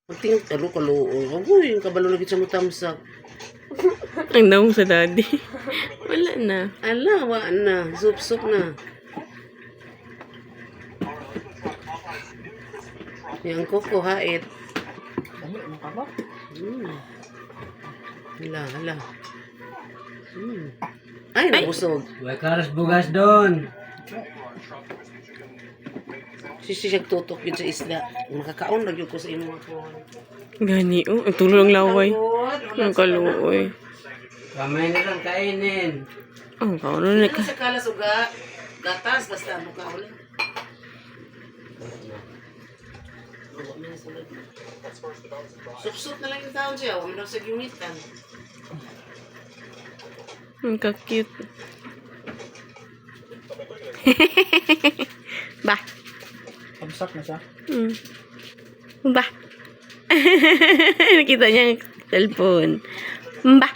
Pagtingin talo kaluoy. Uy, yung kabalo lagi sa mutamsak. Ang daw sa daddy. Wala na. Ala, wa na. Sup-sup na. Yung kuko hait. Hala, hala. Ay, nabusog. May karas bugas doon. Sisi siya tutok yun sa isla. Makakaon lagi ko sa imo ako. Gani, oh. Ang tulo ng laway. Ang kaluoy. Kamay na lang kainin. Ang kauno na Ano sa kalas uga? Gatas, basta ano ka ulit. Sup-sup na lang yung taon siya. Huwag mo lang sa gunitan. Ang ka-cute. Bah. Pagsak na siya. Bah. Nakita niya ang cellphone. Bah.